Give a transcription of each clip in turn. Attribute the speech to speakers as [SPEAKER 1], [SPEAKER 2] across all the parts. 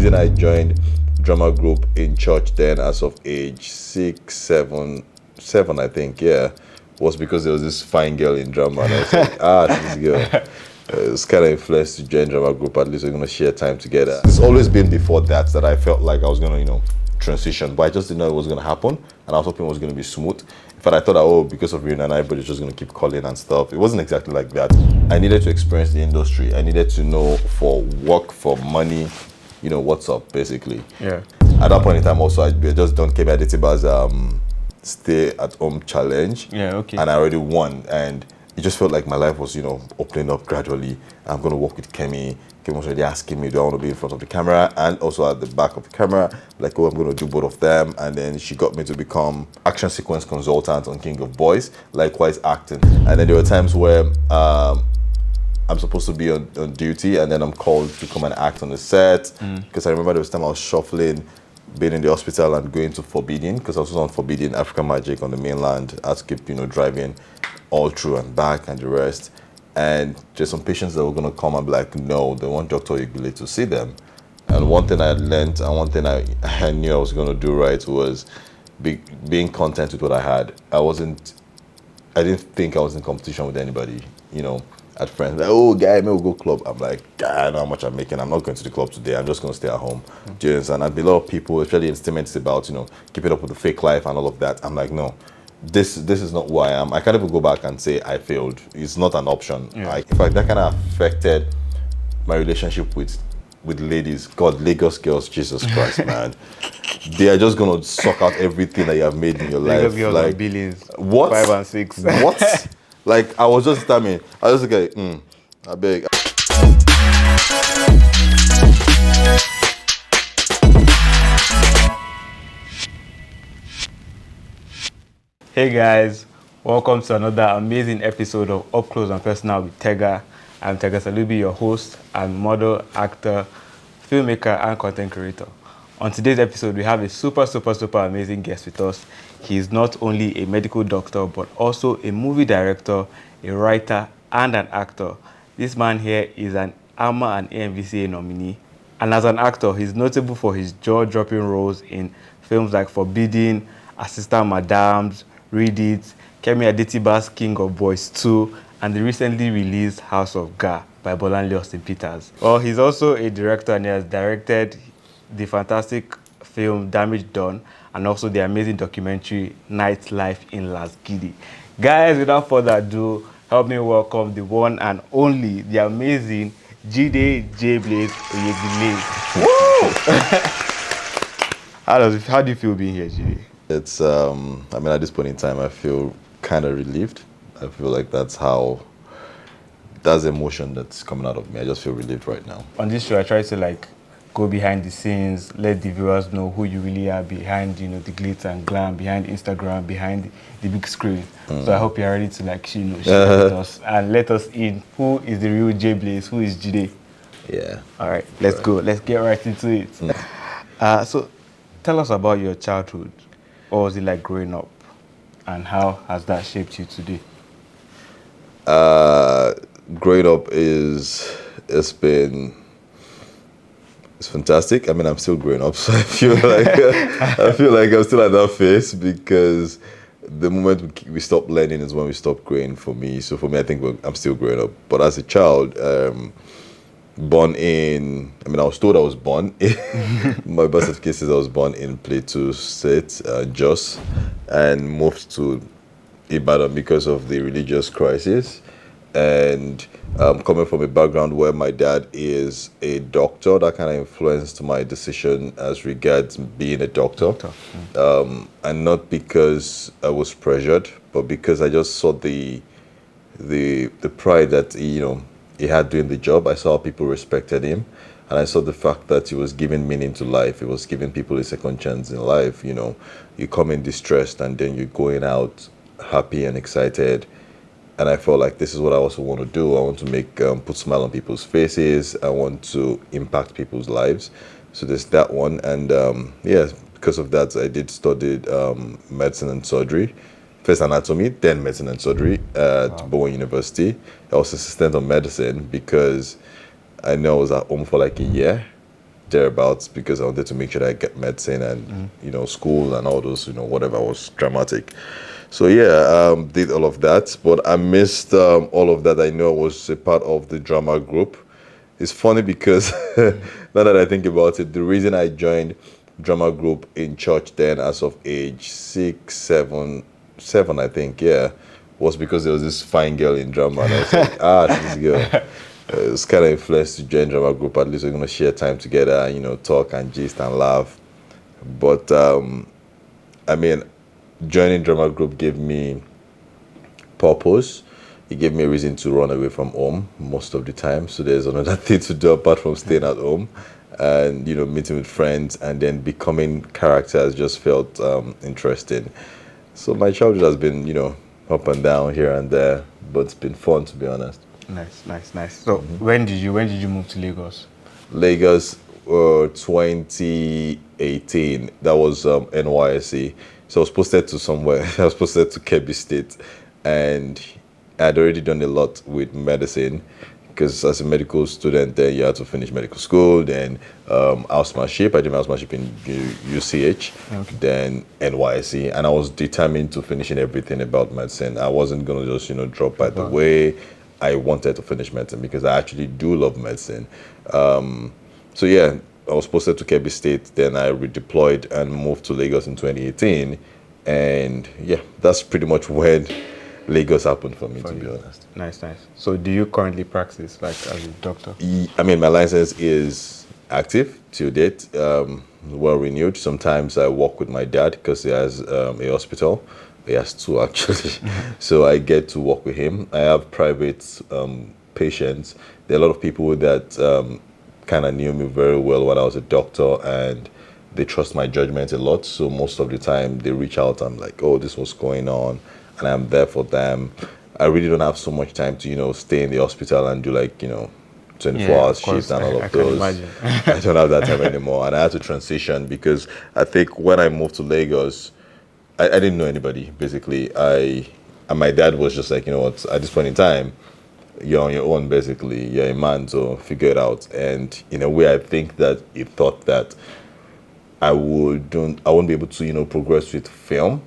[SPEAKER 1] reason I joined drama group in church then, as of age 7, I think, yeah, was because there was this fine girl in drama, and I was like, this girl. It was kind of influenced to join drama group. At least we're gonna share time together. It's always been before that I felt like I was gonna, transition, but I just didn't know it was gonna happen, and I was hoping it was gonna be smooth. In fact, I thought that, because of Rihanna and everybody's just gonna keep calling and stuff. It wasn't exactly like that. I needed to experience the industry. I needed to know for work, for money, what's up, basically.
[SPEAKER 2] Yeah.
[SPEAKER 1] At that point in time, also, I just done came at it as stay at home challenge.
[SPEAKER 2] Yeah, okay.
[SPEAKER 1] And I already won, and it just felt like my life was, opening up gradually. I'm gonna work with Kemi. Kemi was already asking me, do I want to be in front of the camera and also at the back of the camera? Like, I'm gonna do both of them. And then she got me to become action sequence consultant on King of Boys, likewise acting. And then there were times where I'm supposed to be on duty, and then I'm called to come and act on the set. Because I remember there was time I was shuffling, being in the hospital and going to Forbidden, because I was on Forbidden African Magic on the mainland. I had to keep, driving all through and back and the rest. And there's some patients that were going to come and be like, no, they want Dr. Oyegbile to see them. And one thing I had learned, and one thing I knew I was going to do right was being content with what I had. I didn't think I was in competition with anybody, at friends. Like, oh, guy, maybe we'll go club. I'm like, I know how much I'm making. I'm not going to the club today. I'm just going to stay at home. Do you understand? And a lot of people, especially in statements about, keeping up with the fake life and all of that. I'm like, no. This is not who I am. I can't even go back and say I failed. It's not an option.
[SPEAKER 2] Yeah.
[SPEAKER 1] In fact, that kind of affected my relationship with ladies. God, Lagos girls, Jesus Christ, man. They are just gonna suck out everything that you have made in your
[SPEAKER 2] Lagos
[SPEAKER 1] life.
[SPEAKER 2] girls
[SPEAKER 1] Like
[SPEAKER 2] are billions.
[SPEAKER 1] what?
[SPEAKER 2] 5 and 6.
[SPEAKER 1] What? Like I was just I was like, I beg.
[SPEAKER 2] Hey guys, welcome to another amazing episode of Up Close and Personal with Tega. I'm Tega Salubi, your host and model, actor, filmmaker, and content creator. On today's episode, we have a super amazing guest with us. He is not only a medical doctor, but also a movie director, a writer, and an actor. This man here is an AMA and AMVCA nominee. And as an actor, he's notable for his jaw-dropping roles in films like Forbidden, Assistant Madams, Read It, Kemi Adetiba's King of Boys 2, and the recently released House of Ga by Bolanle Austin Peters. Well, he's also a director and he has directed the fantastic film Damage Done and also the amazing documentary Nightlife in Las Gidi. Guys, without further ado, help me welcome the one and only, the amazing Jide JBlaze Oyegbile. Woo! How do you feel being here, Jide?
[SPEAKER 1] It's at this point in time I feel kind of relieved. I feel like that's the emotion that's coming out of me. I just feel relieved right now.
[SPEAKER 2] On this show I try to go behind the scenes, let the viewers know who you really are behind, the glitz and glam, behind Instagram, behind the big screen. So I hope you're ready to share with us and let us in. Who is the real JBlaze? Who is Jide?
[SPEAKER 1] Yeah.
[SPEAKER 2] All right, let's go. Let's get right into it. So tell us about your childhood. What was it like growing up? And how has that shaped you today?
[SPEAKER 1] Growing up it's fantastic. I'm still growing up, so I feel like I'm still at that phase because the moment we stop learning is when we stop growing for me. So for me, I think I'm still growing up. But as a child, born in, I was told I was born in, my birth certificate says I was born in Plateau State, Jos, and moved to Ibadan because of the religious crisis. And coming from a background where my dad is a doctor, that kind of influenced my decision as regards being a doctor. And not because I was pressured, but because I just saw the pride that he had doing the job. I saw how people respected him, and I saw the fact that he was giving meaning to life. He was giving people a second chance in life. You come in distressed and then you're going out happy and excited. And I felt like this is what I also want to do. I want to make put smile on people's faces. I want to impact people's lives. So there's that one, and because of that, I did study medicine and surgery. First anatomy, then medicine and surgery at Bowen University. I was assistant of medicine because I know I was at home for like a year. thereabouts, because I wanted to make sure that I get medicine and school and all those whatever was dramatic. So yeah, did all of that, but I missed all of that. I know I was a part of the drama group. It's funny because now that I think about it, the reason I joined drama group in church then, as of age 6, 7, I think, yeah, was because there was this fine girl in drama, and I was like, this girl. It's kind of influenced to join drama group. At least we're gonna share time together, talk and gist and laugh. But I mean, joining drama group gave me purpose. It gave me a reason to run away from home most of the time. So there's another thing to do apart from staying at home, and meeting with friends, and then becoming characters just felt interesting. So my childhood has been up and down here and there, but it's been fun, to be honest.
[SPEAKER 2] Nice. So when did you move to Lagos?
[SPEAKER 1] Lagos, 2018. That was NYSC. So I was posted to somewhere. I was posted to Kebbi State, and I'd already done a lot with medicine, because as a medical student, then you had to finish medical school, then housemanship. I did my housemanship in UCH, then NYSC, and I was determined to finish in everything about medicine. I wasn't going to just drop by the way. I wanted to finish medicine because I actually do love medicine. So yeah, I was posted to Kebbi State, then I redeployed and moved to Lagos in 2018, and yeah, that's pretty much when Lagos happened for me, to be honest.
[SPEAKER 2] Nice. So do you currently practice like as a doctor?
[SPEAKER 1] I mean, my license is active till date, well renewed. Sometimes I work with my dad because he has a hospital. He has two, actually. So I get to work with him. I have private patients. There are a lot of people that kind of knew me very well when I was a doctor, and they trust my judgment a lot. So most of the time they reach out. I'm like, oh, this was going on, and I'm there for them. I really don't have so much time to stay in the hospital and do 24 hours shifts and all of those. I don't have that time anymore, and I had to transition because I think when I moved to Lagos, I didn't know anybody, basically. And my dad was just like, what, at this point in time, you're on your own, basically. You're a man, so figure it out. And in a way, I think that he thought that I wouldn't be able to, progress with film.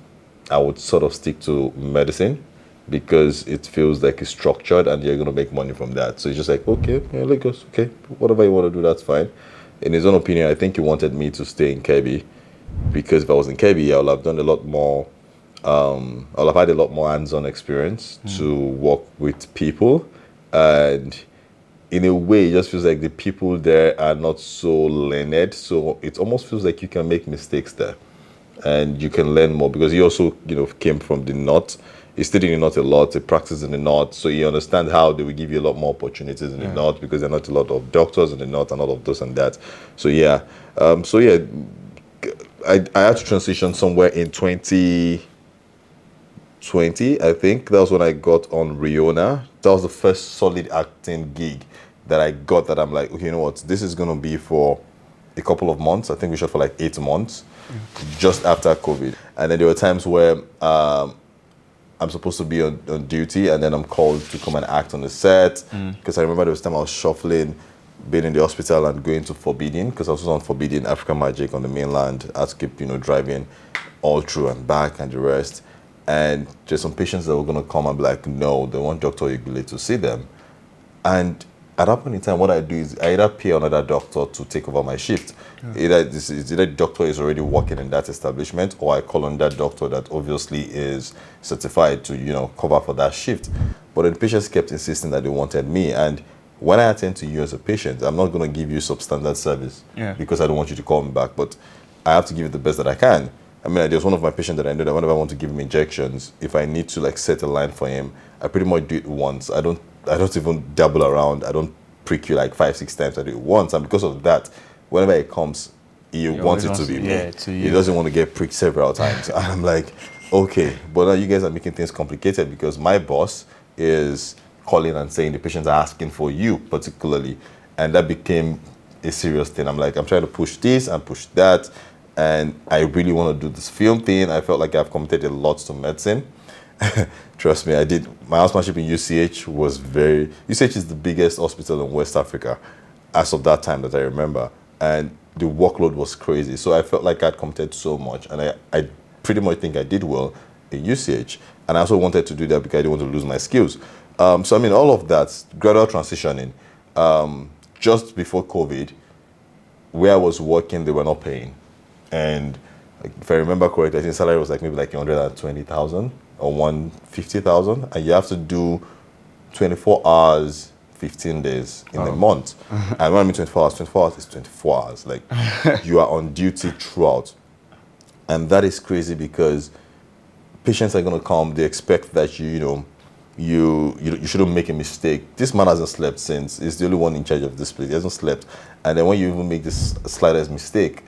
[SPEAKER 1] I would sort of stick to medicine because it feels like it's structured and you're going to make money from that. So he's just like, okay, yeah, Lagos, okay, whatever you want to do, that's fine. In his own opinion, I think he wanted me to stay in Kebbi, because if I was in Kebbi, I would have done a lot more, I would have had a lot more hands-on experience to work with people. And in a way, it just feels like the people there are not so learned. So it almost feels like you can make mistakes there and you can learn more, because he also, came from the north. He studied in the north a lot. He practiced in the north. So you understand how they will give you a lot more opportunities in the north, because there are not a lot of doctors in the north and all of this and that. So yeah. I had to transition somewhere in 2020, I think. That was when I got on Riona. That was the first solid acting gig that I got, that I'm like, okay, you know what? This is going to be for a couple of months. I think we shot for 8 months, just after COVID. And then there were times where I'm supposed to be on duty, and then I'm called to come and act on the set. Because I remember there was time I was shuffling, being in the hospital and going to Forbidden, because I was on Forbidden African Magic on the mainland. I had to keep, driving all through and back and the rest. And there's some patients that were going to come and be like, no, they want Dr. Oyegbile to see them. And at that point in time, what I do is I either pay another doctor to take over my shift. Either the doctor is already working in that establishment, or I call on that doctor that obviously is certified to, cover for that shift. But the patients kept insisting that they wanted me. And when I attend to you as a patient, I'm not going to give you substandard service because I don't want you to call me back, but I have to give you the best that I can. I mean, there's one of my patients that I know that whenever I want to give him injections, if I need to set a line for him, I pretty much do it once. I don't even dabble around. I don't prick you 5-6 times. I do it once, and because of that, whenever it comes, he wants it to be me. He doesn't want to get pricked several times. And I'm like, okay, but now you guys are making things complicated, because my boss is calling and saying the patients are asking for you particularly, and that became a serious thing. I'm like, I'm trying to push this and push that, and I really want to do this film thing. I felt like I've committed a lot to medicine. Trust me, I did. My housemanship in UCH was UCH is the biggest hospital in West Africa as of that time that I remember. and the workload was crazy. So I felt like I'd committed so much, and I pretty much think I did well in UCH. And I also wanted to do that because I didn't want to lose my skills. So I mean, all of that, gradual transitioning. Just before COVID, where I was working, they were not paying. And like, if I remember correctly, I think salary was like maybe like 120,000 or 150,000. And you have to do 24 hours, 15 days in a month. And when I mean 24 hours is 24 hours. Like you are on duty throughout. And that is crazy because patients are going to come. They expect that you shouldn't make a mistake. This man hasn't slept since. He's the only one in charge of this place. He hasn't slept. And then when you even make this slightest mistake,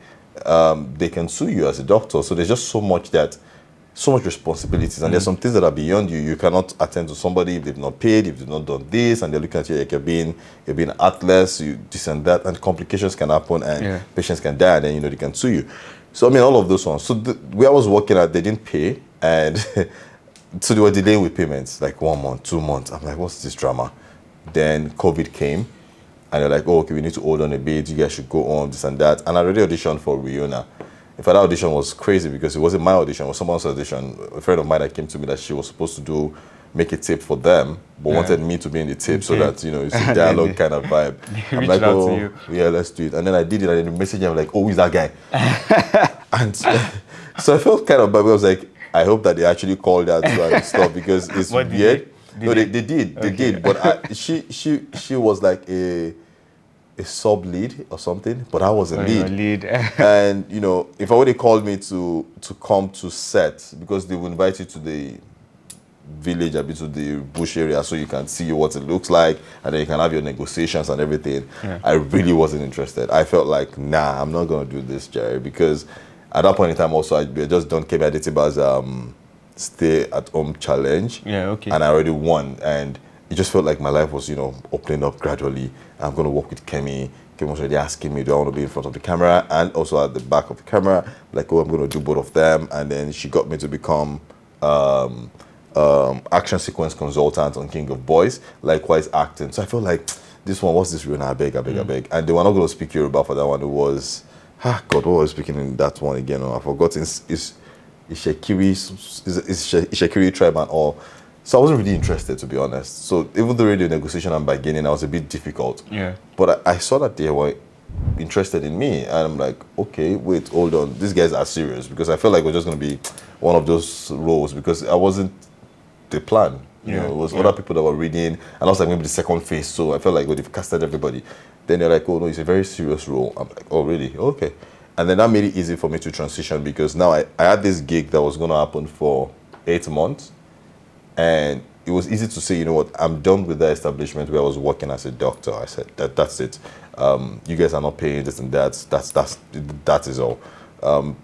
[SPEAKER 1] they can sue you as a doctor. So there's just so much responsibilities. And there's some things that are beyond you. You cannot attend to somebody if they've not paid, if they've not done this, and they're looking at you like you're being heartless, this and that, and complications can happen, and patients can die, and then they can sue you. So I mean, all of those ones. So where I was working at, they didn't pay, and so they were delaying with payments, like 1 month, 2 months. I'm like, what's this drama? Then COVID came, and they're like, oh, okay, we need to hold on a bit. You guys should go on, this and that. And I already auditioned for Riona. In fact, that audition was crazy because it wasn't my audition, it was someone's audition. A friend of mine that came to me that she was supposed to make a tape for them, but wanted me to be in the tape so that, it's a dialogue kind of vibe. I'm like, oh, yeah, let's do it. And then I did it, and then the message, I'm like, oh, who's that guy? And so I felt kind of bad. I was like, I hope that they actually called her to and stuff because it's weird. They did. But she was like a sub lead or something, but I was a lead. And if I would have called me to come to set, because they will invite you to the village, a bit to the bush area, so you can see what it looks like, and then you can have your negotiations and everything. I really wasn't interested. I felt like, nah, I'm not gonna do this, Jerry, because at that point in time also I just done Kemi Adetiba's stay at home challenge. And I already won, and it just felt like my life was opening up gradually. I'm going to work with Kemi. Kemi was already asking me, do I want to be in front of the camera and also at the back of the camera? Like, oh, I'm going to do both of them. And then she got me to become action sequence consultant on King of Boys, likewise acting. So I felt like, this one, what's this real? I beg. And they were not going to speak Yoruba for that one. It was, God, what was I speaking in that one again? I forgot. It's Ishekiri tribe and all. So I wasn't really interested, to be honest. So even the radio negotiation and bargaining, I was a bit difficult. But I saw that they were interested in me, and I'm like, okay, wait, hold on, these guys are serious, because I felt like it was just going to be one of those roles, because I wasn't the plan. It was other people that were reading, and I was like maybe the second phase. So I felt like, they've casted everybody. Then they're like, oh no, it's a very serious role. I'm like, oh really? Okay. And then that made it easy for me to transition, because now I had this gig that was going to happen for 8 months. And it was easy to say, you know what, I'm done with that establishment where I was working as a doctor. I said, that's it. You guys are not paying this and that. That is all.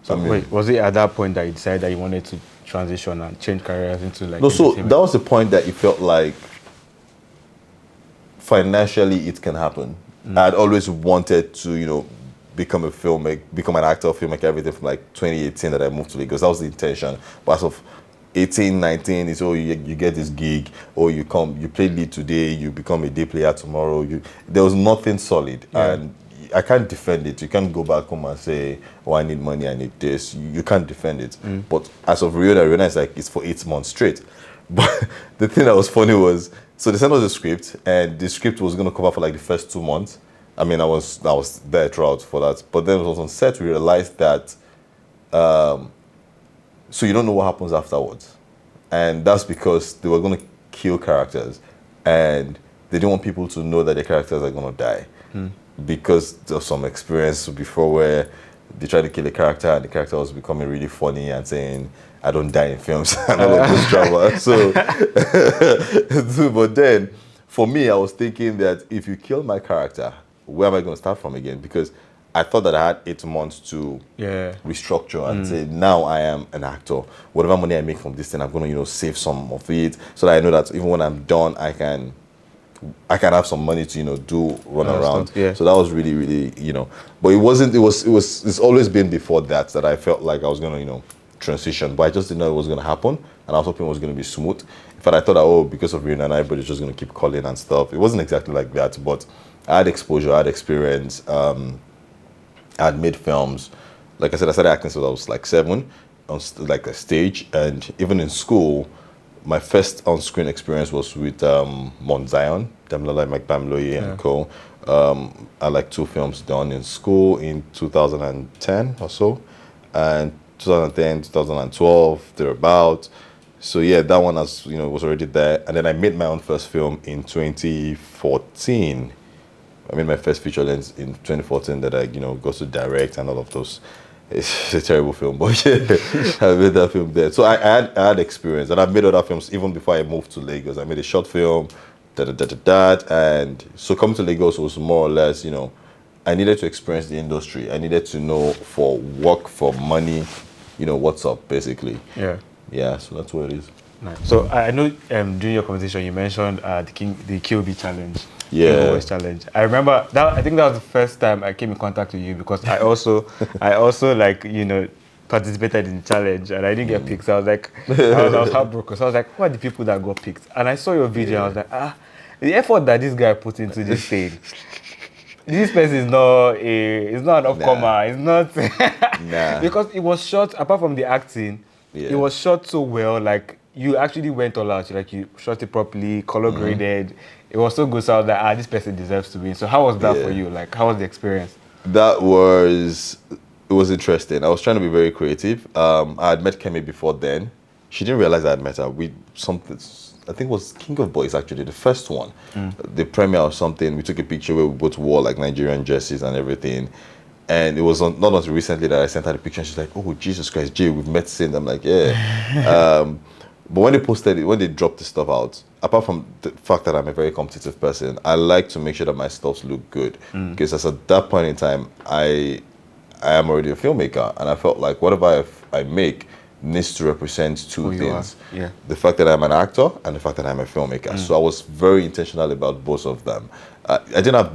[SPEAKER 2] Wait, was it at that point that you decided that you wanted to transition and change careers into like...
[SPEAKER 1] No, so that was the point that it felt like financially it can happen. I'd always wanted to, become an actor, filmmaker, everything from like 2018 that I moved to Lagos. That was the intention. But as of 18, 19, it's you get this gig, or you play lead today, you become a day player tomorrow. There was nothing solid, and I can't defend it. You can't go back home and say, oh, I need money, I need this. You can't defend it. But as of Riona is like, it's for 8 months straight. But the thing that was funny was, so they sent us a script, and the script was going to cover for like the first 2 months. I mean, I was there throughout for that. But then it was on set, we realized that, so you don't know what happens afterwards. And that's because they were going to kill characters. And they didn't want people to know that the characters are going to die. Because there's some experience before where they tried to kill a character, and the character was becoming really funny and saying, I don't die in films, and all of this drama. So, but then, for me, I was thinking that if you kill my character, where am I going to start from again? Because I thought that I had 8 months to restructure and say, now I am an actor. Whatever money I make from this thing, I'm going to, save some of it, so that I know that even when I'm done, I can have some money to, do run around. So that was really, really, but it's always been before that I felt like I was going to, transition, but I just didn't know it was going to happen, and I was hoping it was going to be smooth. In fact, I thought that, because of Rihanna and everybody's just going to keep calling and stuff. It wasn't exactly like that, but I had exposure, I had experience. I had made films. Like I said, I started acting since I was like 7 on like a stage, and even in school, my first on-screen experience was with Mount Zion, Damilala Mike and co. I like 2 films done in school in 2010 or so, and 2010, 2012, thereabout. So yeah, that one was already there, and then I made my own first film in 2014. I made my first feature length in 2014 that I got to direct and all of those. It's a terrible film, but yeah, I made that film there. So I had experience, and I've made other films even before I moved to Lagos. I made a short film, and so coming to Lagos was more or less, I needed to experience the industry. I needed to know for work, for money, what's up, basically.
[SPEAKER 2] Yeah.
[SPEAKER 1] Yeah, so that's what it is.
[SPEAKER 2] Nice. So I know during your conversation you mentioned the QB challenge.
[SPEAKER 1] Yeah.
[SPEAKER 2] Voice challenge. I remember that. I think that was the first time I came in contact with you because I also like participated in the challenge and I didn't get picked. So I was like, I was heartbroken. So I was like, who are the people that got picked? And I saw your video. I was like, the effort that this guy put into this thing. This person is not an upcomer. It's not
[SPEAKER 1] Nah.
[SPEAKER 2] because it was shot. Apart from the acting, it was shot so well. Like you actually went all out. Like you shot it properly, color graded. It was so good. So I was like, this person deserves to win. So how was that for you? Like, how was the experience?
[SPEAKER 1] It was interesting. I was trying to be very creative. I had met Kemi before then. She didn't realize I had met her. I think it was King of Boys actually, the first one. The premiere or something. We took a picture where we both wore like Nigerian jerseys and everything. And it was not until recently that I sent her the picture and she's like, oh, Jesus Christ, Jay, we've met since. I'm like, yeah. But when they posted it, when they dropped the stuff out, apart from the fact that I'm a very competitive person, I like to make sure that my stuffs look good. Because as at that point in time, I am already a filmmaker. And I felt like whatever I make needs to represent 2 things.
[SPEAKER 2] Yeah.
[SPEAKER 1] The fact that I'm an actor and the fact that I'm a filmmaker. So I was very intentional about both of them. I didn't have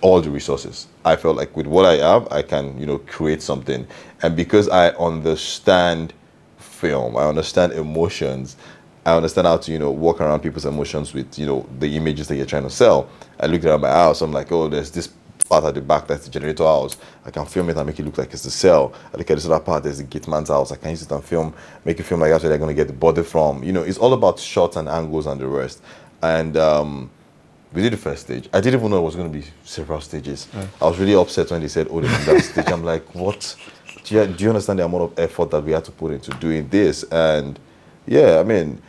[SPEAKER 1] all the resources. I felt like with what I have, I can, create something. And because I understand film, I understand emotions, I understand how to, walk around people's emotions with, the images that you're trying to sell. I looked around my house, I'm like, oh, there's this part at the back, that's the generator house. I can film it and make it look like it's the cell. I look at this other part, there's the gate man's house. I can use it and make it film like that's where they're going to get the body from. It's all about shots and angles and the rest. And we did the first stage. I didn't even know it was going to be several stages. I was really upset when they said, oh, there's that stage. I'm like, what? Do you understand the amount of effort that we had to put into doing this? And yeah, I mean,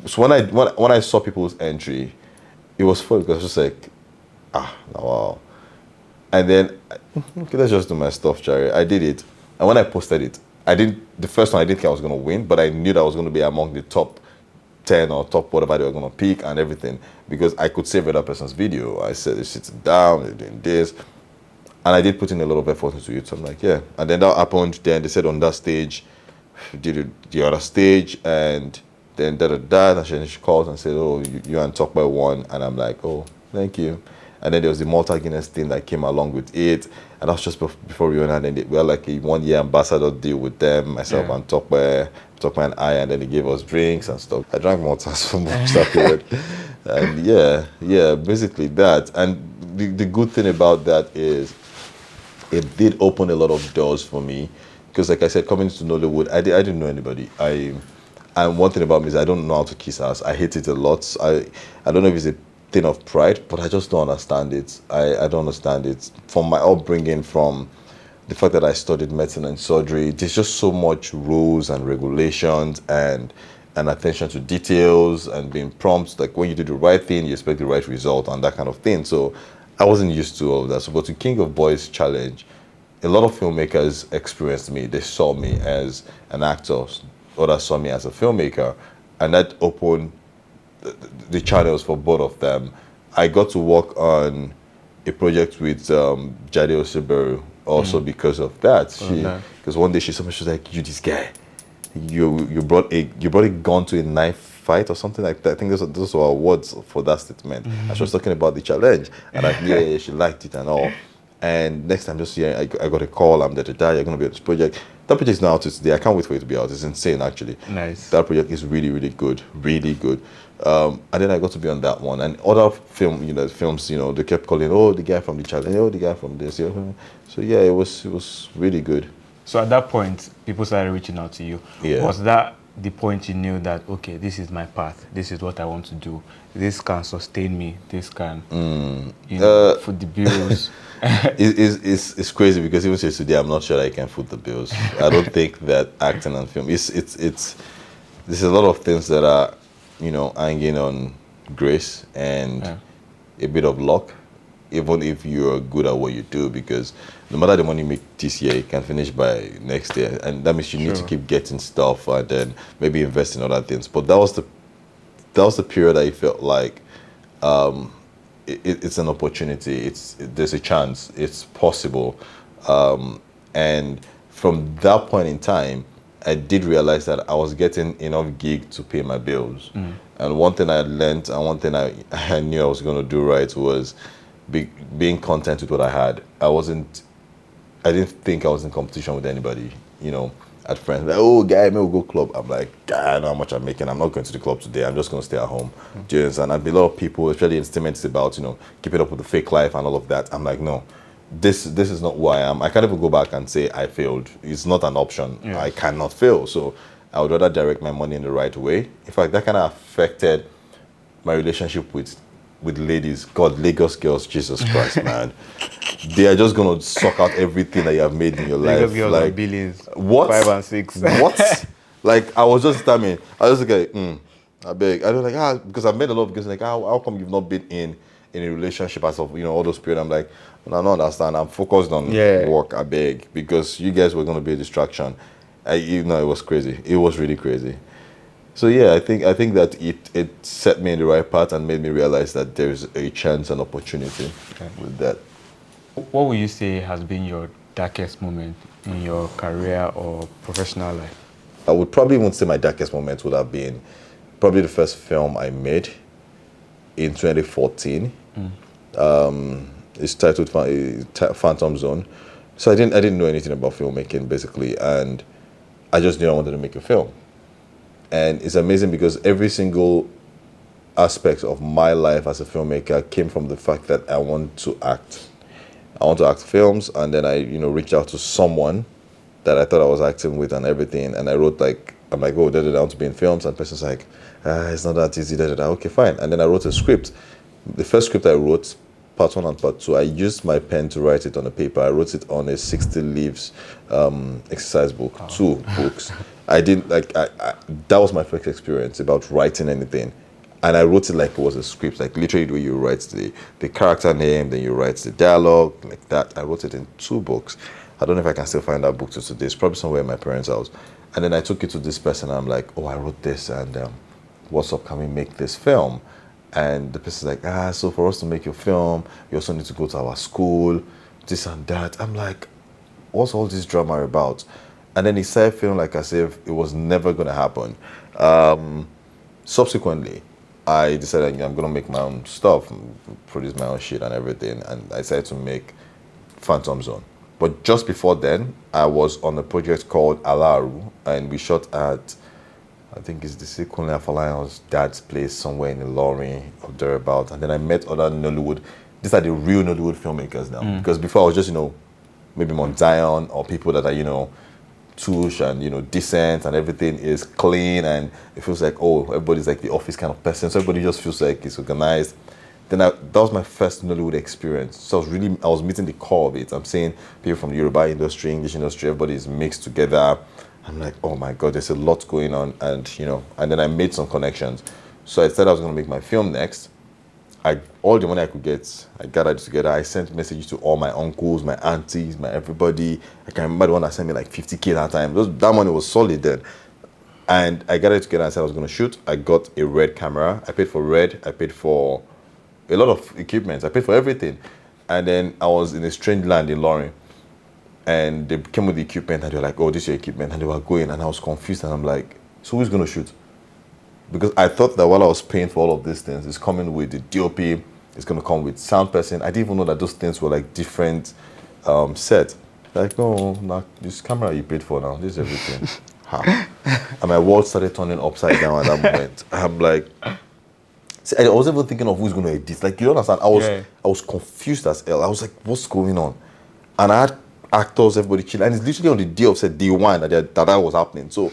[SPEAKER 1] so when I saw people's entry, it was fun because I was just like, wow. And then, okay, let's just do my stuff, Jerry. I did it. And when I posted it, the first one I didn't think I was going to win, but I knew that I was going to be among the top 10 or top whatever they were going to pick and everything, because I could save another person's video. I said, they're sitting down, they're doing this. And I did put in a lot of effort into it. So I'm like, yeah. And then that happened. Then they said on that stage, did the other stage, and then and she called and said, oh, you and Talk by one. And I'm like, oh, thank you. And then there was the Malta Guinness thing that came along with it. And that was just before we went, and then we had like a 1-year ambassador deal with them, myself and Talk by and I, and then they gave us drinks and stuff. I drank Malta so much that period. And yeah, basically that. And the good thing about that is it did open a lot of doors for me. Because like I said, coming to Nollywood, I didn't know anybody. And one thing about me is I don't know how to kiss ass. I hate it a lot. I don't know if it's a thing of pride, but I just don't understand it. I don't understand it. From my upbringing, from the fact that I studied medicine and surgery, there's just so much rules and regulations and attention to details and being prompt. Like when you do the right thing, you expect the right result and that kind of thing. So I wasn't used to all of that. So, but to King of Boys Challenge, a lot of filmmakers experienced me. They saw me as an actor, others saw me as a filmmaker, and that opened the channels for both of them. I got to work on a project with Jide Oyegbile also because of that. Because one day she saw me, she was like, "You, this guy, you brought a gun to a knife fight or something like that." I think those were awards for that statement. And she was talking about the challenge, and like, yeah, she liked it and all. And next time, just yeah, I got a call. I'm there to die. You're gonna be on this project. That project is now out today. I can't wait for it to be out. It's insane, actually.
[SPEAKER 2] Nice.
[SPEAKER 1] That project is really, really good, really good. And then I got to be on that one and other films. They kept calling, oh, the guy from the challenge, oh, the guy from this. Yeah. So yeah, it was really good.
[SPEAKER 2] So at that point, people started reaching out to you.
[SPEAKER 1] Yeah.
[SPEAKER 2] Was that the point you knew that, okay, this is my path, this is what I want to do, this can sustain me, this can, foot the bills?
[SPEAKER 1] It's crazy because even today, I'm not sure that I can foot the bills. I don't think that acting and film, there's a lot of things that are, hanging on grace and a bit of luck, even if you're good at what you do, because no matter the money you make this year, you can finish by next year, and that means you need to keep getting stuff and then maybe invest in other things. But that was the period I felt like it's an opportunity. There's a chance. It's possible, and from that point in time, I did realize that I was getting enough gig to pay my bills. And one thing I learned, and one thing I knew I was going to do right was being content with what I had. I didn't think I was in competition with anybody. At friends, like, oh, guy, maybe we'll go club. I'm like, guy, I know how much I'm making. I'm not going to the club today. I'm just going to stay at home. Do you understand? And a lot of people, especially in statements about, keeping up with the fake life and all of that. I'm like, no, this is not who I am. I can't even go back and say I failed. It's not an option.
[SPEAKER 2] Yeah.
[SPEAKER 1] I cannot fail. So I would rather direct my money in the right way. In fact, that kind of affected my relationship with ladies. God, Lagos girls, Jesus Christ, man. They are just gonna suck out everything that you have made in your life.
[SPEAKER 2] Lagos girls
[SPEAKER 1] like
[SPEAKER 2] are billions.
[SPEAKER 1] what?
[SPEAKER 2] 5 and 6.
[SPEAKER 1] What? Like I was just I was like, I beg. I don't like because I've made a lot of girls like how come you've not been in a relationship as of all those periods. I'm like, I don't understand. I'm focused on work. I beg because you guys were gonna be a distraction. It was crazy. It was really crazy. So yeah, I think that it set me in the right path and made me realize that there is a chance and opportunity with that.
[SPEAKER 2] What would you say has been your darkest moment in your career or professional life?
[SPEAKER 1] I would probably even say my darkest moment would have been probably the first film I made in 2014. It's titled Phantom Zone. So I didn't know anything about filmmaking basically, and I just knew I wanted to make a film. And it's amazing because every single aspect of my life as a filmmaker came from the fact that I want to act. I want to act films, and then I, reached out to someone that I thought I was acting with and everything, and I wrote I'm like, oh, I want to be in films, and the person's like, it's not that easy, okay, fine. And then I wrote a script. The first script I wrote, part 1 and part 2, I used my pen to write it on a paper. I wrote it on a 60 leaves exercise book, 2 books. I didn't that was my first experience about writing anything. And I wrote it like it was a script, like literally the way you write the character name, then you write the dialogue, like that. I wrote it in 2 books. I don't know if I can still find that book to today. It's probably somewhere in my parents' house. And then I took it to this person, and I'm like, oh, I wrote this, and what's up, can we make this film? And the person's like, so for us to make your film, you also need to go to our school, this and that. I'm like, what's all this drama about? And then he started feeling like as if it was never going to happen. Subsequently, I decided I'm going to make my own stuff, produce my own shit and everything. And I decided to make Phantom Zone. But just before then, I was on a project called Alaru, and we shot at, I think it's the Sekunle Afolayan's dad's place somewhere in Ilorin or thereabout. And then I met other Nollywood. These are the real Nollywood filmmakers now. Because before I was just, maybe Mount Zion or people that are, touche and, decent and everything is clean and it feels like, oh, everybody's like the office kind of person. So everybody just feels like it's organized. Then that was my first Nollywood experience. So I was meeting the core of it. I'm seeing people from the Yoruba industry, English industry, everybody is mixed together. I'm like, oh my God, there's a lot going on. And, and then I made some connections. So I said I was going to make my film next. All the money I could get, I gathered it together. I sent messages to all my uncles, my aunties, my everybody. I can remember the one that sent me like 50K that time. That money was solid then. And I gathered it together. I said I was going to shoot. I got a Red camera. I paid for Red. I paid for a lot of equipment. I paid for everything. And then I was in a strange land in Ilorin. And they came with the equipment and they were like, oh, this is your equipment. And they were going and I was confused. And I'm like, so who's going to shoot? Because I thought that while I was paying for all of these things, it's coming with the DOP, It's going to come with sound person. I didn't even know that those things were like different sets. Like, no, this camera you paid for now, this is everything. And my world started turning upside down at that moment. I'm like, see, I wasn't even thinking of who's going to edit. Like, you understand? I was confused as hell. I was like, what's going on? And I had actors, everybody chilling. And it's literally on the day of set, day one, that was happening. So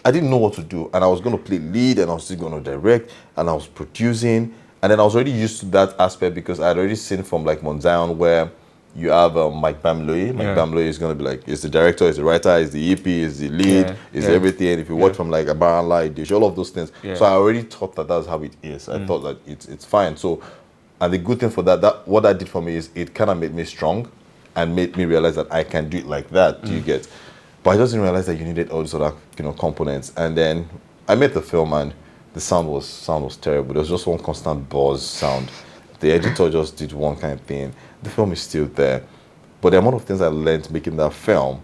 [SPEAKER 1] I didn't know what to do. And I was going to play lead, and I was still going to direct, and I was producing. And then I was already used to that aspect because I had already seen from like Mount Zion where you have Mike Bamloy. Mike Bamloy is going to be like, is the director, is the writer, is the EP, is the lead, is everything. If you watch from like a Baran Light Dish, all of those things. So I already thought that that's how it is. I thought that it's fine. So, and the good thing for that what that did for me is it kind of made me strong and made me realize that I can do it like that. Do you get? But I just didn't realize that you needed all these other components. And then I made the film, and the sound was terrible. There was just one constant buzz sound. The editor just did one kind of thing. The film is still there. But the amount of things I learned making that film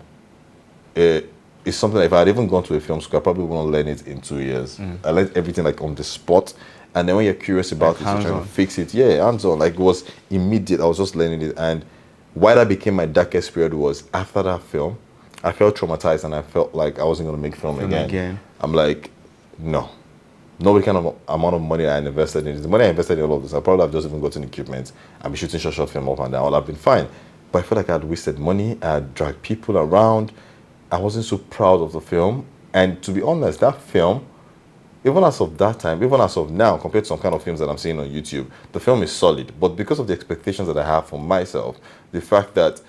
[SPEAKER 1] is something that if I had even gone to a film school, I probably wouldn't learn it in 2 years. I learned everything like on the spot. And then when you're curious about it, you're trying to fix it. Yeah, hands-on. Like, it was immediate. I was just learning it. And why that became my darkest period was after that film, I felt traumatized and I felt like I wasn't going to make film again. I'm like, no. No kind of amount of money I invested in it. The money I invested in all of this, I probably have just even gotten equipment and be shooting short film up and down. All have been fine. But I felt like I had wasted money. I had dragged people around. I wasn't so proud of the film. And to be honest, that film, even as of that time, even as of now, compared to some kind of films that I'm seeing on YouTube, the film is solid. But because of the expectations that I have for myself, the fact that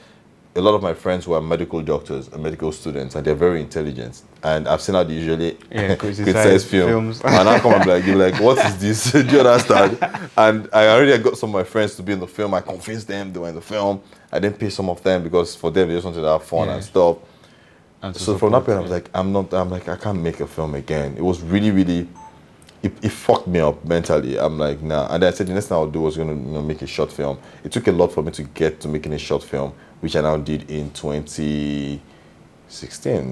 [SPEAKER 1] a lot of my friends who are medical doctors and medical students, and they're very intelligent, and I've seen how they usually criticize films. And I come and you're like, what is this? Do you understand? And I already got some of my friends to be in the film. I convinced them they were in the film. I didn't pay some of them because for them they just wanted to have fun and stuff. And so from that point, I was like, I'm like, I can't make a film again. It was really, really, it fucked me up mentally. I'm like, nah. And then I said the next thing I'll do was going to make a short film. It took a lot for me to get to making a short film, which I now did in 2016.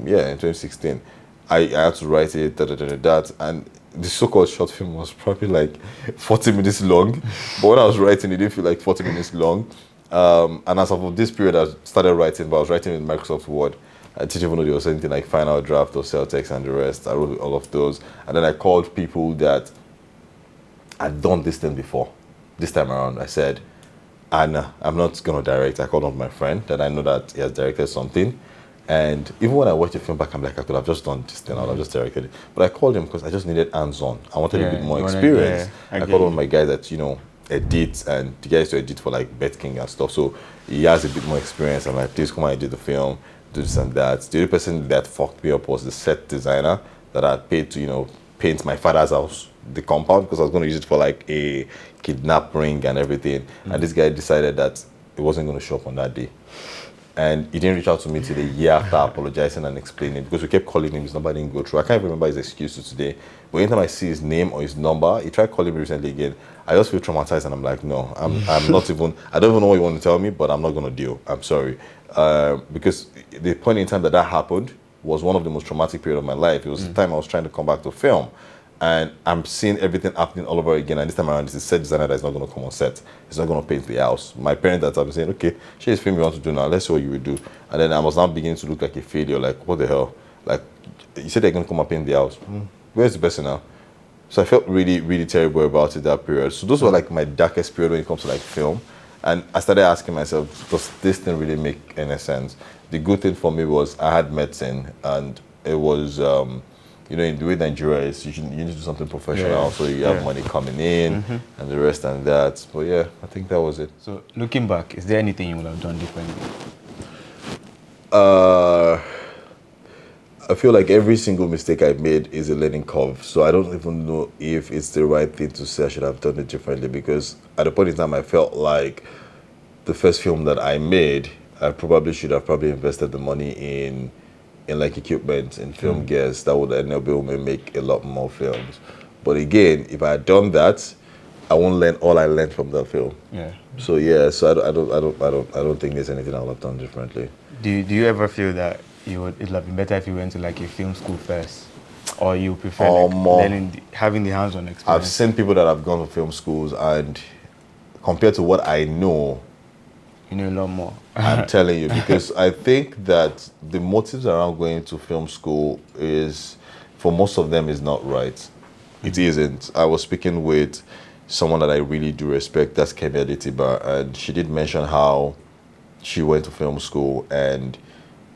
[SPEAKER 1] Yeah, in 2016. I had to write it, and the so-called short film was probably like 40 minutes long. But when I was writing, it didn't feel like 40 minutes long. And as of this period, I started writing, but I was writing in Microsoft Word. I didn't even know there was anything like Final Draft or Celtex and the rest. I wrote all of those. And then I called people that had done this thing before. This time around, I said, Anna, I'm not going to direct. I called on my friend that I know that he has directed something. And even when I watched the film back, I'm like, I could have just done this thing. I would have just directed it. But I called him because I just needed hands-on. I wanted a bit more experience. I called one of my guys that, edits, and the guy used to edit for like Bet King and stuff. So he has a bit more experience. I'm like, please come and edit the film, do this and that. The only person that fucked me up was the set designer that I had paid to, paint my father's house, the compound, because I was going to use it for like a kidnap ring and everything. And this guy decided that it wasn't going to show up on that day. And he didn't reach out to me till a year after apologizing and explaining, because we kept calling him, his number didn't go through. I can't even remember his excuse to today. But anytime I see his name or his number, he tried calling me recently again. I just feel traumatized and I'm like, no, I'm not even, I don't even know what you want to tell me, but I'm not going to deal. I'm sorry. Because the point in time that happened was one of the most traumatic period of my life. It was the time I was trying to come back to film. And I'm seeing everything happening all over again. And this time around, it's a set designer that's not going to come on set. He's not going to paint the house. My parents that have been saying, okay, here's film you want to do now. Let's see what you will do. And then I was now beginning to look like a failure. Like, what the hell? Like, you said they're going to come and paint the house. Where's the person now? So I felt really, really terrible about it that period. So those were like my darkest period when it comes to like film. And I started asking myself, does this thing really make any sense? The good thing for me was I had medicine, and it was... in the way Nigeria is, you need to do something professional, so you have money coming in and the rest and that. But yeah, I think that was it.
[SPEAKER 2] So looking back, is there anything you would have done differently?
[SPEAKER 1] I feel like every single mistake I made is a learning curve. So I don't even know if it's the right thing to say I should have done it differently, because at the point in time I felt like the first film that I made, I probably should have invested the money in like equipment and film gears that would enable me make a lot more films. But again, if I had done that, I won't learn all I learned from that film. So I don't think there's anything I would have done differently.
[SPEAKER 2] Do you ever feel that it would have been better if you went to like a film school first, or you prefer having the hands-on experience?
[SPEAKER 1] I've seen people that have gone to film schools, and compared to what I know,
[SPEAKER 2] You know a lot more.
[SPEAKER 1] I'm telling you, because I think that the motives around going to film school is, for most of them, is not right. It isn't. I was speaking with someone that I really do respect, that's Kemi Adetiba, and she did mention how she went to film school, and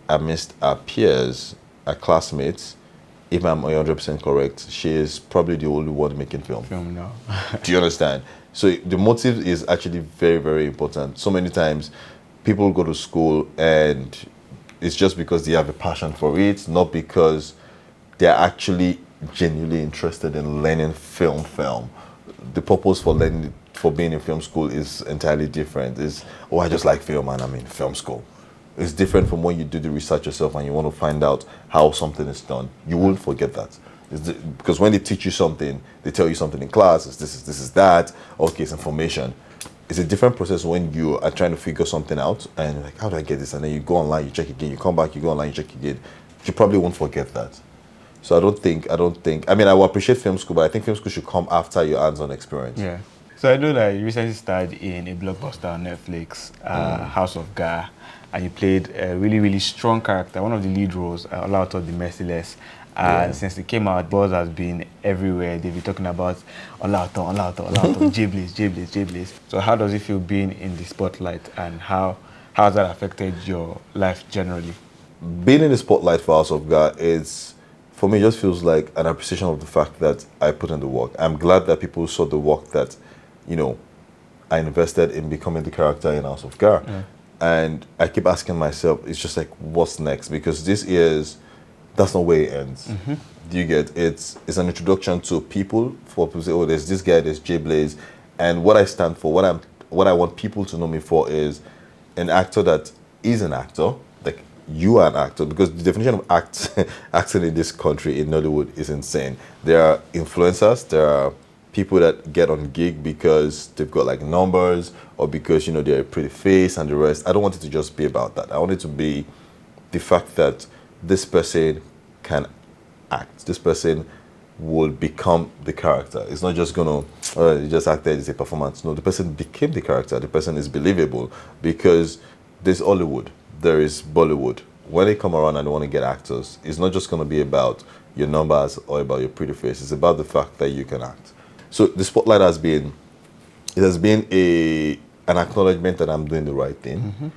[SPEAKER 1] amidst her peers, her classmates, if I'm 100% correct, she is probably the only one making film.
[SPEAKER 2] Film now.
[SPEAKER 1] Do you understand? So the motive is actually very, very important. So many times people go to school and it's just because they have a passion for it, not because they're actually genuinely interested in learning film. The purpose for learning, for being in film school is entirely different. Is, oh, I just like film and I'm in film school. It's different from when you do the research yourself and you want to find out how something is done. You won't forget that. Because when they teach you something, they tell you something in class, it's this is that, okay, it's information. It's a different process when you are trying to figure something out and you're like, how do I get this? And then you go online, you check again, you come back, you go online, you check again. You probably won't forget that. So I don't think, I mean, I will appreciate film school, but I think film school should come after your hands-on experience.
[SPEAKER 2] Yeah. So I know that you recently starred in a blockbuster on Netflix, House of Gar, and you played a really, really strong character, one of the lead roles, Olauto the Merciless. And since it came out, buzz has been everywhere. They've been talking about Olauto, JBlaze. So how does it feel being in the spotlight, and how has that affected your life generally?
[SPEAKER 1] Being in the spotlight for House of Gar is, for me, it just feels like an appreciation of the fact that I put in the work. I'm glad that people saw the work that, you know, I invested in becoming the character in House of Gar.
[SPEAKER 2] Yeah.
[SPEAKER 1] And I keep asking myself, it's just like, what's next? Because this is, that's not where it ends. Do you get? It's an introduction to people, for people to say, oh, there's this guy, there's JBlaze. And what I stand for, what I want people to know me for is an actor that is an actor. Like, you are an actor, because the definition of acting in this country, in Nollywood, is insane. There are influencers, there are people that get on gig because they've got like numbers, or because, you know, they're a pretty face and the rest. I don't want it to just be about that. I want it to be the fact that this person can act. This person will become the character. It's not just gonna, you just acted, it's a performance. No, the person became the character. The person is believable, because there's Hollywood, there is Bollywood. When they come around and they want to get actors, it's not just gonna be about your numbers or about your pretty face. It's about the fact that you can act. So the spotlight has been an acknowledgement that I'm doing the right thing,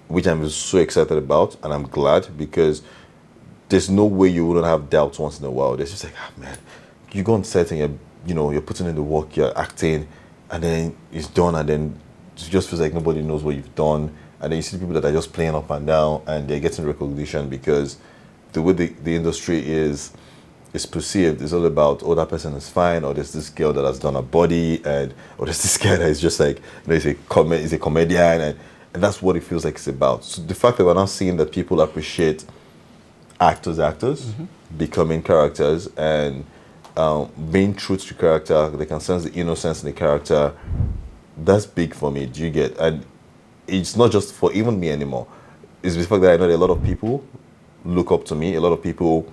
[SPEAKER 1] which I'm so excited about, and I'm glad, because there's no way you wouldn't have doubts once in a while. There's just like, man, you go on set and you're putting in the work, you're acting, and then it's done, and then it just feels like nobody knows what you've done, and then you see people that are just playing up and down, and they're getting recognition because the way the industry is perceived is all about, oh, that person is fine, or there's this girl that has done a body, or there's this guy that is just like, he's a comedian, and that's what it feels like it's about. So the fact that we're now seeing that people appreciate actors becoming characters, and being true to character, they can sense the innocence in the character, that's big for me. Do you get? And it's not just for even me anymore. It's the fact that I know that a lot of people look up to me, a lot of people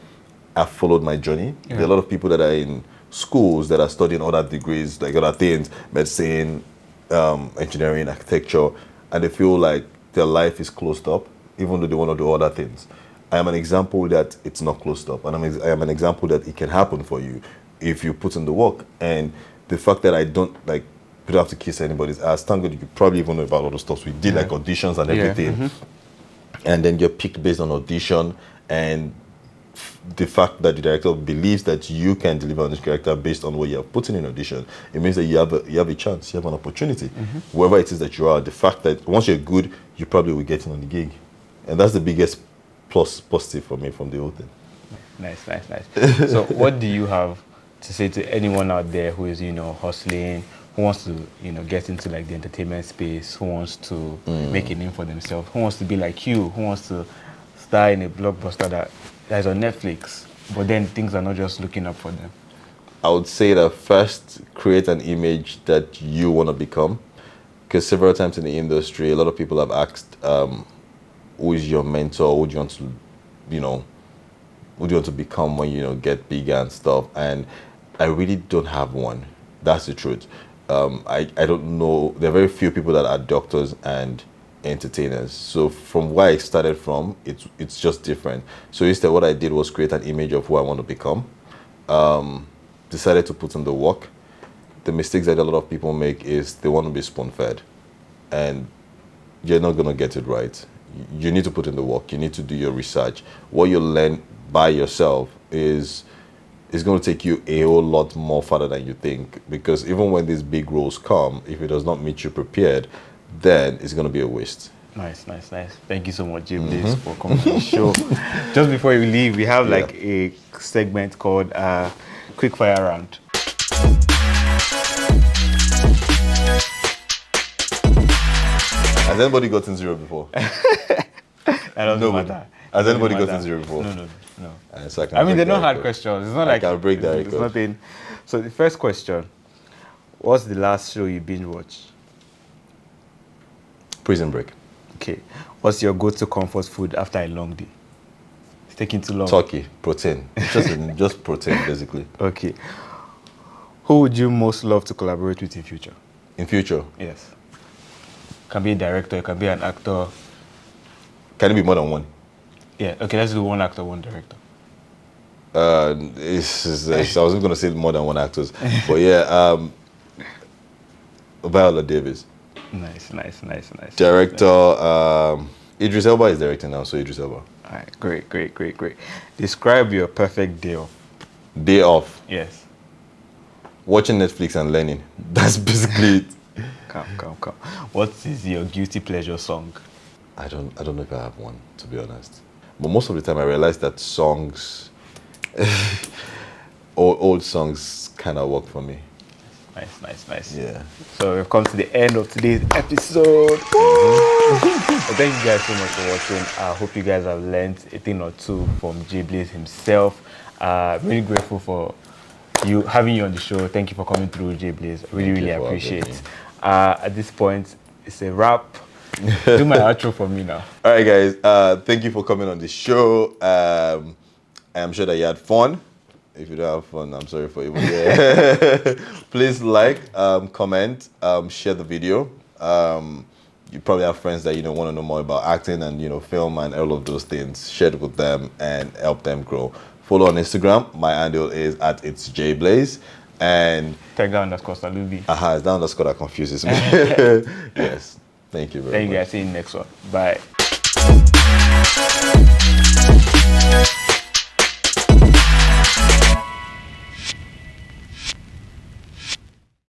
[SPEAKER 1] have followed my journey. There are a lot of people that are in schools that are studying other degrees, like other things, medicine, engineering, architecture, and they feel like their life is closed up, even though they want to do other things. I am an example that it's not closed up, and I am an example that it can happen for you if you put in the work. And the fact that I don't have to kiss anybody's ass, thank God, you probably even know about all the stuff we did, like auditions and everything, and then you're picked based on audition, and the fact that the director believes that you can deliver on this character based on what you have put in audition, it means that you have a chance, you have an opportunity. Wherever it is that you are, the fact that once you're good, you probably will get in on the gig. And that's the biggest positive for me from the whole thing.
[SPEAKER 2] Nice. So what do you have to say to anyone out there who is, hustling, who wants to, get into like the entertainment space, who wants to make a name for themselves, who wants to be like you, who wants to star in a blockbuster that is on Netflix, but then things are not just looking up for them?
[SPEAKER 1] I would say that first, create an image that you want to become, because several times in the industry, a lot of people have asked, who is your mentor? Who do you want to, who do you want to become when you get bigger and stuff? And I really don't have one. That's the truth. I don't know. There are very few people that are doctors and entertainers. So from where I started from, it's just different. So instead, what I did was create an image of who I want to become. Decided to put in the work. The mistakes that a lot of people make is they want to be spoon-fed, and you're not going to get it right. You need to put in the work. You need to do your research. What you learn by yourself is going to take you a whole lot more further than you think, because even when these big roles come, if it does not meet you prepared, then it's going to be a waste.
[SPEAKER 2] Nice. Thank you so much, JBlaze, for coming to the show. Just before you leave, we have like a segment called Quick Fire Round.
[SPEAKER 1] Has anybody gotten zero before?
[SPEAKER 2] That doesn't matter.
[SPEAKER 1] Has anybody gotten zero before?
[SPEAKER 2] No.
[SPEAKER 1] So
[SPEAKER 2] I mean, they're not hard questions. It's not like
[SPEAKER 1] I'll break that
[SPEAKER 2] it's
[SPEAKER 1] record.
[SPEAKER 2] nothing. So the first question: what's the last show you binge watched?
[SPEAKER 1] Prison Break.
[SPEAKER 2] Okay. What's your go-to comfort food after a long day? It's taking too long.
[SPEAKER 1] Turkey, protein. Just protein, basically.
[SPEAKER 2] Okay. Who would you most love to collaborate with in future?
[SPEAKER 1] In future,
[SPEAKER 2] Yes. Can be a director. It can be an actor.
[SPEAKER 1] can it be more than one?
[SPEAKER 2] Yeah. Okay. Let's do one actor, one director.
[SPEAKER 1] I wasn't going to say more than one actors, but yeah, Viola Davis.
[SPEAKER 2] Nice.
[SPEAKER 1] Director, Idris Elba is directing now, so Idris Elba.
[SPEAKER 2] All right. Great. Describe your perfect day off.
[SPEAKER 1] Day off,
[SPEAKER 2] Yes.
[SPEAKER 1] watching Netflix and learning. That's basically it.
[SPEAKER 2] Come. What is your guilty pleasure song?
[SPEAKER 1] I don't know if I have one, to be honest. But most of the time I realize that songs, old songs kind of work for me.
[SPEAKER 2] Nice.
[SPEAKER 1] Yeah.
[SPEAKER 2] So we've come to the end of today's episode. Well, thank you guys so much for watching. I hope you guys have learned a thing or two from JBlaze himself. Really grateful for having you on the show. Thank you for coming through, JBlaze. Really
[SPEAKER 1] for
[SPEAKER 2] appreciate
[SPEAKER 1] having
[SPEAKER 2] it. At this point, it's a wrap. Do my outro for me now.
[SPEAKER 1] All right, guys. Thank you for coming on the show. I'm sure that you had fun. If you don't have fun, I'm sorry for you. But yeah. Please like, comment, share the video. You probably have friends that want to know more about acting and film and all of those things. Share it with them and help them grow. Follow on Instagram. My handle is @itsJBlaze. And
[SPEAKER 2] Tega_Salubi.
[SPEAKER 1] it's that underscore that confuses me. Yes. Thank you very much.
[SPEAKER 2] Thank you guys. See you in the next one. Bye.